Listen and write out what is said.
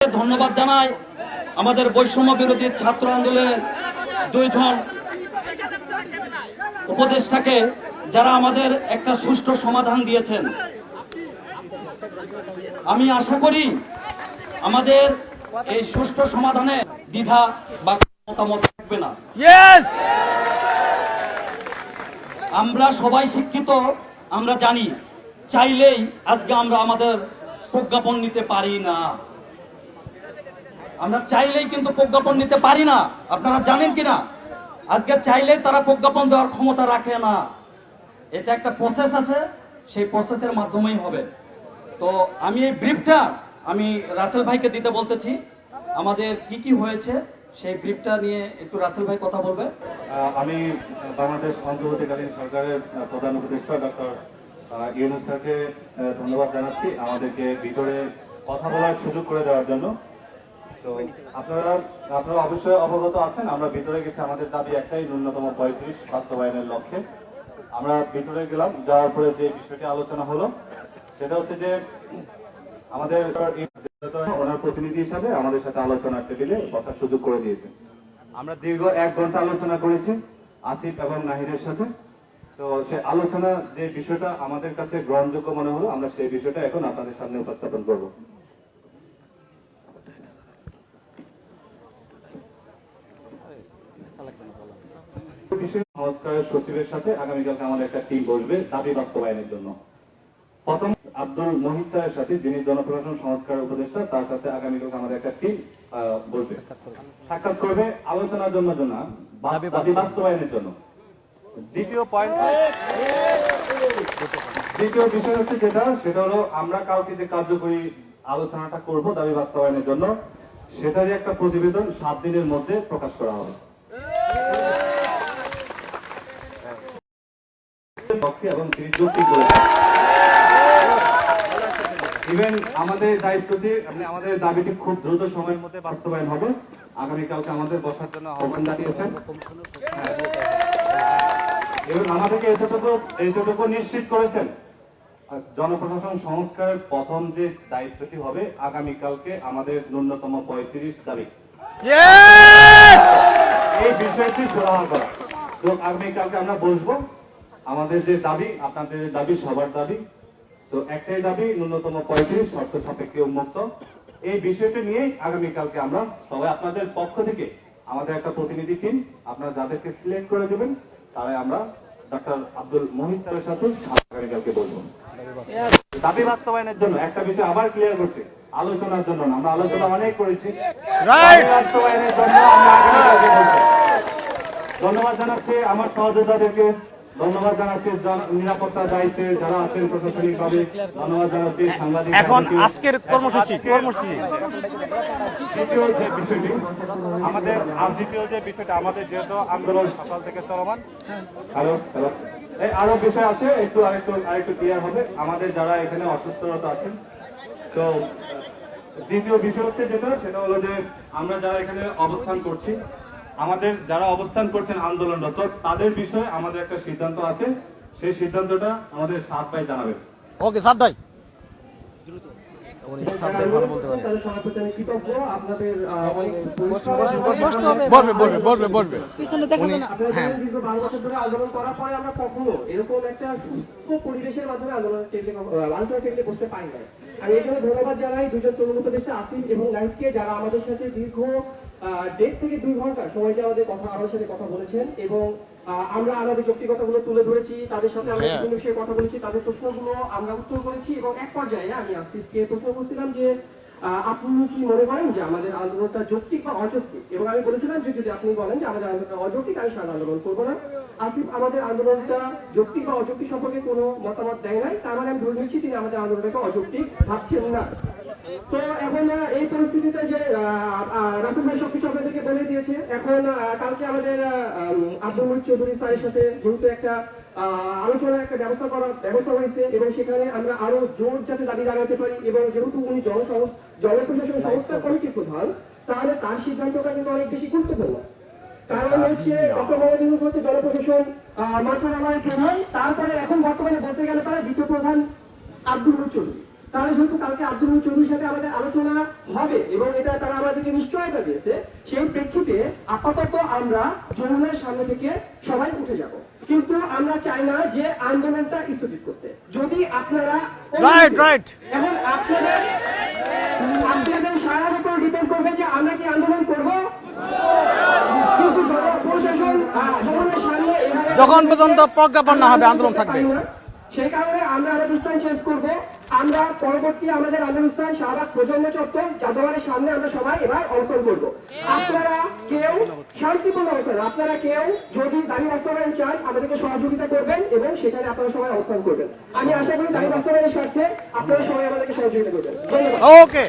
ধন্যবাদ জানাই আমাদের বৈষম্য বিরোধী ছাত্র আন্দোলনের দুইজন উপদেষ্টাকে, যারা আমাদের একটা সুষ্ঠু সমাধান দিয়েছেন। আমি আশা করি আমাদের এই সুষ্ঠু সমাধানে দ্বিধা বা মতামত থাকবে না। আমরা সবাই শিক্ষিত, আমরা জানি চাইলেই আজকে আমরা আমাদের প্রজ্ঞাপন নিতে পারি না। আমরা চাইলেই কিন্তু প্রজ্ঞাপন নিতে পারি না। আপনারা জানেন কিনা, আজকে চাইলেই তারা প্রজ্ঞাপন দেওয়ার ক্ষমতা রাখে না। এটা একটা প্রসেস আছে, সেই প্রসেসের মাধ্যমেই হবে। তো আমি এই ব্রিফটা আমি রাসেল ভাইকে দিতে বলতেছি, আমাদের কি কি হয়েছে সেই ব্রিফটা নিয়ে একটু রাসেল ভাই কথা বলবে। আমি বাংলাদেশ অন্তর্বর্তীকালীন সরকারের প্রধান উপদেষ্টা ডক্টর ইউনূস স্যারকে ধন্যবাদ জানাচ্ছি আমাদেরকে ভিতরে কথা বলার সুযোগ করে দেওয়ার জন্য। তো আপনারা অবশ্যই অবগত আছেন, আমরা ভিতরে গেছি, আমাদের দাবি একটাই, ন্যূনতম 35 বাস্তবায়নের লক্ষ্যে। আমরা ভিতরে গেলাম, যাওয়ার পরে যে বিষয়টি আলোচনা হলো সেটা হচ্ছে যে আমাদের ওনার প্রতিনিধি হিসাবে আমাদের সাথে আলোচনার টেবিলে বসার সুযোগ করে দিয়েছেন। আমরা দীর্ঘ 1 ঘন্টা আলোচনা করেছি আসিফ এবং নাহিদের সাথে। তো সে আলোচনা যে বিষয়টা আমাদের কাছে গ্রহণযোগ্য মনে হলো, আমরা সেই বিষয়টা এখন আপনাদের সামনে উপস্থাপন করব। সংস্কারের সচিবের সাথে আগামীকালকে আমাদের একটা টিম বসবে দাবি বাস্তবায়নের জন্য। প্রথম আব্দুল মহিদ স্যারের সাথে, যিনি জনপ্রশাসন সংস্কার উপদেষ্টা, তার সাথে আগামীকালকে আমাদের একটা টিম বসবে, সাক্ষাৎ করবে আলোচনার জন্য দাবি বাস্তবায়নের জন্য। দ্বিতীয় বিষয় হচ্ছে সেটা হলো আমরা কালকে যে কার্যকরী আলোচনাটা করব দাবি বাস্তবায়নের জন্য, সেটারই একটা প্রতিবেদন 7 দিনের মধ্যে প্রকাশ করা হবে। এবং তিনি যুক্তি করেছেন ইভেন আমাদের দায়িত্বটি, আমাদের দাবিটি খুব দ্রুত সময়ের মধ্যে বাস্তবায়ন হবে। আগামীকালকে আমাদের বসার জন্য আহ্বান জানিয়েছেন এবং আমাদেরকে এতটুকু নিশ্চিত করেছেন, জনপ্রশাসন সংস্কারের প্রথম যে দায়িত্বটি হবে আগামীকালকে আমাদের ন্যূনতম 35 দাবি, এই বিষয়টি সুরাহা করা। তো আগামীকালকে আমরা বসবো, আমাদের যে দাবি, আপনাদের দাবি, সবার দাবি, তো একটাই দাবি, ন্যূনতম 35 শর্ত সাপেক্ষে উন্মুক্ত। এই বিষয়টি নিয়ে আগামীকালকে আমরা সবাই আপনাদের পক্ষ থেকে আমাদের একটা প্রতিনিধি টিম, আপনারা যাদেরকে সিলেক্ট করে দেবেন, তারাই আমরা ডক্টর আব্দুল মহিদ স্যারের সাথে আগামীকালকে বলবো দাবি বাস্তবায়নের জন্য। একটা বিষয় আবার ক্লিয়ার করছি, আলোচনার জন্য না, আমরা আলোচনা অনেক করেছি, বাস্তবায়নের জন্য আমরা আগামীকালকে বলবো। ধন্যবাদ জানাচ্ছি আমার সহযোদ্ধাদেরকে, ধন্যবাদ জানাচ্ছি নিরাপত্তার দায়িত্বে যারা আছেন প্রশাসনিক ভাবে, ধন্যবাদ জানাচ্ছি সাংবাদিক। এখন আজকের কর্মসূচি দ্বিতীয় যে বিষয়টি আমাদের যেহেতু আন্দোলন সকাল থেকে চলমান, আরো বিষয় আছে, আরেকটু ক্লিয়ার হবে। আমাদের যারা এখানে অসুস্থতা আছেন, তো দ্বিতীয় বিষয় হচ্ছে সেটা হলো যে আমরা যারা এখানে অবস্থান করছি, আমাদের যারা অবস্থান করছেন আন্দোলনরত, তাদের বিষয়ে আমাদের একটা সিদ্ধান্ত আছে, সেই সিদ্ধান্তটা আমাদের সাদ ভাই জানাবেন। ওকে সাদ ভাই। আমি এই জন্য ধন্যবাদ জানাই দুজন তরুণ উপদেষ্টা আসিফ এবং নাহিদকে, যারা আমাদের সাথে দীর্ঘ 1.5 থেকে 2 ঘন্টা সময়টা আমাদের সাথে কথা বলেছেন এবং আমরা আমাদের যৌক্তিকতাগুলো তুলে ধরেছি, তাদের সাথে আমরা বিভিন্ন বিষয়ে কথা বলেছি, তাদের প্রশ্নগুলো আমরা উত্তর করেছি এবং এক পর্যায়ে আমি আসিফকে প্রশ্ন করছিলাম যে আপনি কি মনে করেন যে আমাদের আন্দোলনটা যৌক্তিক বা অযৌক্তিক, এবং আমি বলেছিলাম যে যদি আপনি বলেন যে আমাদের আন্দোলনটা অযৌক্তিক, আমি সারা আন্দোলন করবো না। আসিফ আমাদের আন্দোলনটা যৌক্তিক বা অযৌক্তিক সম্পর্কে কোনো মতামত দেয় নাই, তার মানে আমি ধরে নিচ্ছি তিনি আমাদের আন্দোলনটাকে অযৌক্তিক ভাবছেন না। তো এখন এই পরিস্থিতিতে যে রাসেল ভাই সবকিছু আপনাদেরকে বলে দিয়েছে, এখন কালকে আমাদের আব্দুল মহিদ চৌধুরী স্যারের সাথে যেহেতু একটা আলোচনার একটা ব্যবস্থা হয়েছে এবং সেখানে আমরা আরো জোর যাতে দাবি জানাতে পারি, এবং যেহেতু উনি জনপ্রশাসন সংস্কার কমিটির প্রধান, তাহলে তার সিদ্ধান্তটা কিন্তু অনেক বেশি গুরুত্বপূর্ণ। কারণ হচ্ছে ডক্টর মোহাম্মদ ইউনূস হচ্ছে জনপ্রশাসন মন্ত্রণালয়ের প্রধান, তারপরে এখন বর্তমানে বলতে গেলে তারা দ্বিতীয় প্রধান আব্দুল মহিদ চৌধুরী। তাহলে যেহেতু কালকে আব্দুল মুহিত চৌধুরীর সাথে আমাদের আলোচনা হবে এবং এটা তারা আমাদেরকে নিশ্চয়তা দিয়েছে, সেই প্রেক্ষিতে আপাতত আমরা যমুনার সামনে থেকে সবাই উঠে যাব। কিন্তু আমরা চাই না যে আন্দোলনটা স্থগিত করতে। যদি আপনারা রাইট এখন আপনাদের সারার উপর ডিপেন্ড করবে যে আমরা কি আন্দোলন করব, কিন্তু প্রশাসন যমুনার সামনে এভাবে যখন পর্যন্ত প্রজ্ঞাপন না হবে আন্দোলন থাকবে। সেই কারণে আমরা আমাদের স্থান চেঞ্জ করব। আমরা পরবর্তী আমাদের আন্দোলন স্থান শাহবাগ প্রজন্ম চত্বর জাদুঘরের সামনে আমরা সবাই এবার অবস্থান করব। আপনারা কেউ শান্তিপূর্ণ অবস্থান, আপনারা কেউ যদি দাবি বাস্তবায়ন চান আমাদেরকে সহযোগিতা করবেন এবং সেখানে আপনারা সবাই অবস্থান করবেন। আমি আশা করি দাবি বাস্তবায়নের স্বার্থে আপনারা সবাই আমাদেরকে সহযোগিতা করবেন। ধন্যবাদ। ওকে।